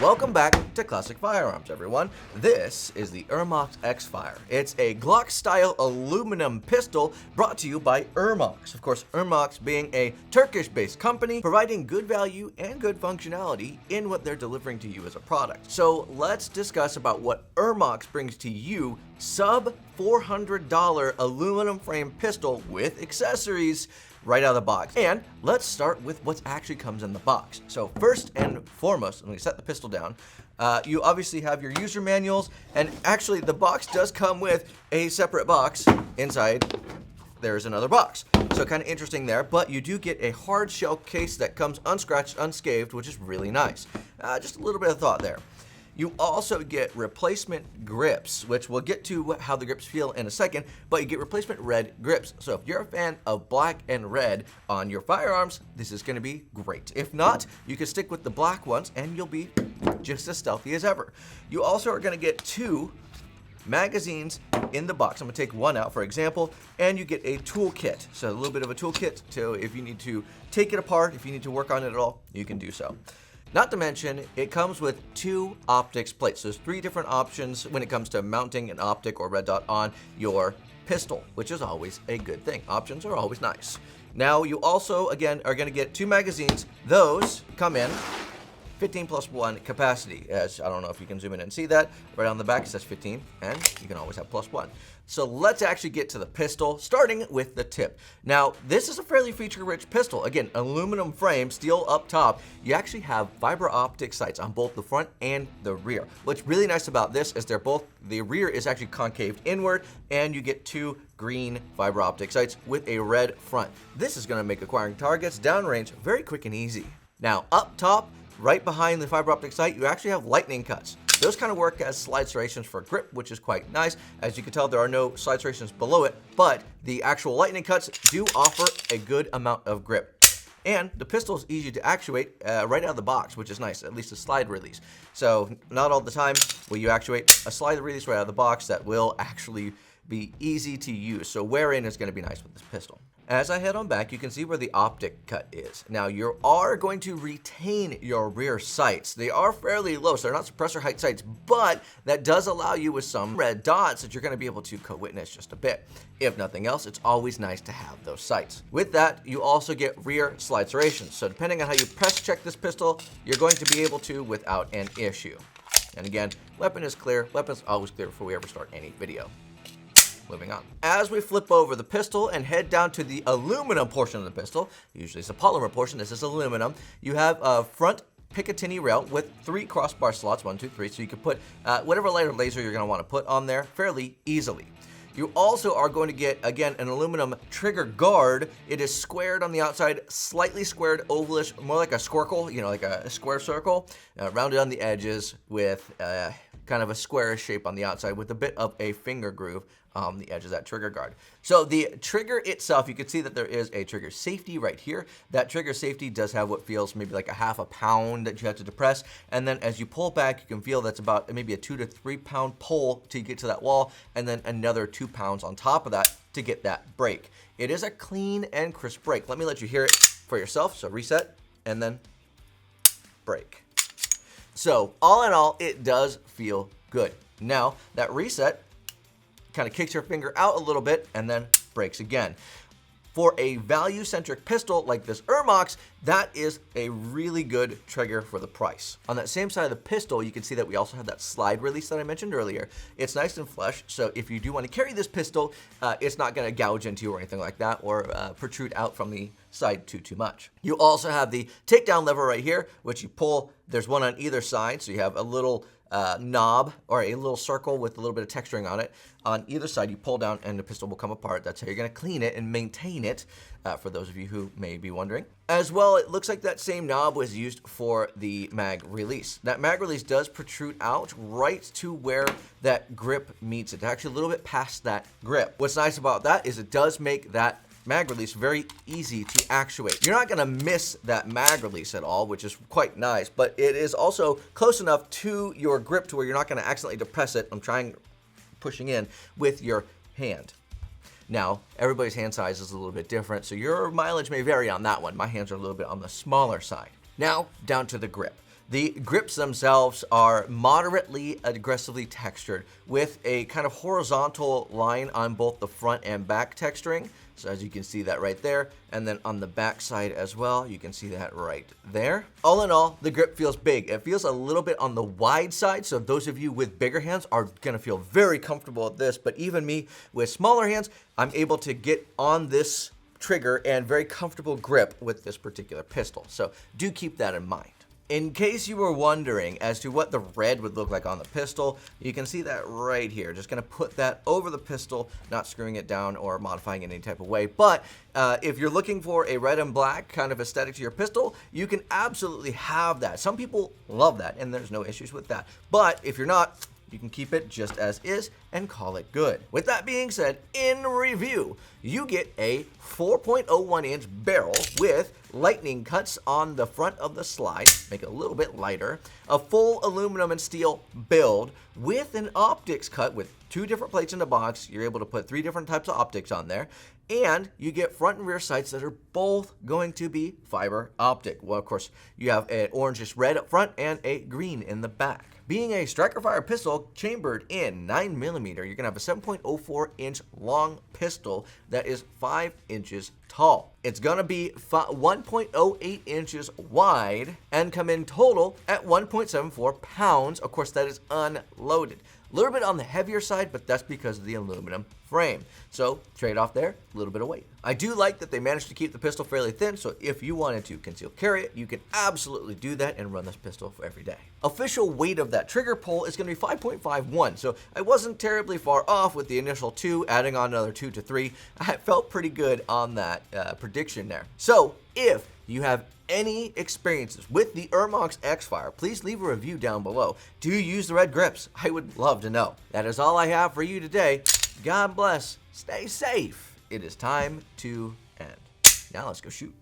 Welcome back to Classic Firearms, everyone. This is the Ermox XFIRE. It's a Glock-style aluminum pistol brought to you by Ermox. Of course, Ermox being a Turkish-based company, providing good value and good functionality in what they're delivering to you as a product. So let's discuss about what Ermox brings to you, sub $400 aluminum frame pistol with accessories right out of the box. And let's start with what actually comes in the box. So first and foremost, let me set the pistol down. You obviously have your user manuals, and actually the box does come with a separate box. Inside, there's another box. So kind of interesting there, but you do get a hard shell case that comes unscratched, unscathed, which is really nice. Just a little bit of thought there. You also get replacement grips, which we'll get to how the grips feel in a second, but you get replacement red grips. So if you're a fan of black and red on your firearms, this is going to be great. If not, you can stick with the black ones and you'll be just as stealthy as ever. You also are going to get 2 magazines in the box. I'm going to take one out, for example, and you get a toolkit. So a little bit of a toolkit, so if you need to take it apart, if you need to work on it at all, you can do so. Not to mention, it comes with 2 optics plates. So there's 3 different options when it comes to mounting an optic or red dot on your pistol, which is always a good thing. Options are always nice. Now, you also, again, are going to get 2 magazines. Those come in 15+1 capacity. As I don't know if you can zoom in and see that. Right on the back it says 15, and you can always have +1. So let's actually get to the pistol, starting with the tip. Now, this is a fairly feature-rich pistol. Again, aluminum frame, steel up top. You actually have fiber optic sights on both the front and the rear. What's really nice about this is the rear is actually concaved inward, and you get 2 green fiber optic sights with a red front. This is going to make acquiring targets downrange very quick and easy. Now, up top, right behind the fiber optic sight, you actually have lightning cuts. Those kind of work as slide serrations for grip, which is quite nice. As you can tell, there are no slide serrations below it, but the actual lightning cuts do offer a good amount of grip. And the pistol is easy to actuate right out of the box, which is nice, at least a slide release. So not all the time will you actuate a slide release right out of the box that will actually be easy to use. So wear-in is going to be nice with this pistol. As I head on back, you can see where the optic cut is. Now, you are going to retain your rear sights. They are fairly low, so they're not suppressor height sights, but that does allow you with some red dots that you're going to be able to co-witness just a bit. If nothing else, it's always nice to have those sights. With that, you also get rear slide serrations. So depending on how you press check this pistol, you're going to be able to without an issue. And again, weapon is clear. Weapon's always clear before we ever start any video. Moving on. As we flip over the pistol and head down to the aluminum portion of the pistol, usually it's a polymer portion, this is aluminum, you have a front Picatinny rail with 3 crossbar slots, 1, 2, 3, so you can put whatever light or laser you're going to want to put on there fairly easily. You also are going to get, again, an aluminum trigger guard. It is squared on the outside, slightly squared, ovalish, more like a squircle, like a square circle, rounded on the edges with kind of a squarish shape on the outside with a bit of a finger groove on the edge of that trigger guard. So the trigger itself, you can see that there is a trigger safety right here. That trigger safety does have what feels maybe like a half a pound that you have to depress. And then as you pull back, you can feel that's about maybe a 2 to 3 pound pull to get to that wall, and then another 2 pounds on top of that to get that break. It is a clean and crisp break. Let me let you hear it for yourself. So reset and then break. So all in all, it does feel good. Now that reset kind of kicks your finger out a little bit and then breaks again. For a value-centric pistol like this Ermox, that is a really good trigger for the price. On that same side of the pistol, you can see that we also have that slide release that I mentioned earlier. It's nice and flush, so if you do want to carry this pistol, it's not going to gouge into you or anything like that, or protrude out from the side too much. You also have the takedown lever right here, which you pull. There's one on either side, so you have a little knob or a little circle with a little bit of texturing on it. On either side, you pull down and the pistol will come apart. That's how you're going to clean it and maintain it, for those of you who may be wondering. As well, it looks like that same knob was used for the mag release. That mag release does protrude out right to where that grip meets it, actually a little bit past that grip. What's nice about that is it does make that mag release very easy to actuate. You're not going to miss that mag release at all, which is quite nice, but it is also close enough to your grip to where you're not going to accidentally depress it. I'm pushing in with your hand. Now, everybody's hand size is a little bit different, so your mileage may vary on that one. My hands are a little bit on the smaller side. Now, down to the grip. The grips themselves are moderately aggressively textured with a kind of horizontal line on both the front and back texturing. So as you can see that right there, and then on the back side as well, you can see that right there. All in all, the grip feels big. It feels a little bit on the wide side, so those of you with bigger hands are gonna feel very comfortable with this, but even me with smaller hands, I'm able to get on this trigger and very comfortable grip with this particular pistol. So do keep that in mind. In case you were wondering as to what the red would look like on the pistol, you can see that right here. Just gonna put that over the pistol, not screwing it down or modifying it in any type of way. But if you're looking for a red and black kind of aesthetic to your pistol, you can absolutely have that. Some people love that, and there's no issues with that. But if you're not, you can keep it just as is and call it good. With that being said, in review, you get a 4.01 inch barrel with lightning cuts on the front of the slide, make it a little bit lighter, a full aluminum and steel build with an optics cut with 2 different plates in the box. You're able to put 3 different types of optics on there, and you get front and rear sights that are both going to be fiber optic. Well, of course, you have an orangish red up front and a green in the back. Being a striker fire pistol chambered in 9mm, you're gonna have a 7.04 inch long pistol that is 5 inches tall. It's gonna be 1.08 inches wide and come in total at 1.74 pounds. Of course, that is unloaded. A little bit on the heavier side, but that's because of the aluminum frame. So trade off there, a little bit of weight. I do like that they managed to keep the pistol fairly thin, so if you wanted to conceal carry it, you can absolutely do that and run this pistol for every day. Official weight of that trigger pull is going to be 5.51, so I wasn't terribly far off with the initial 2, adding on another 2 to 3. I felt pretty good on that prediction there. So if you have any experiences with the Ermox XFIRE, please leave a review down below. Do you use the red grips? I would love to know. That is all I have for you today. God bless. Stay safe. It is time to end. Now let's go shoot.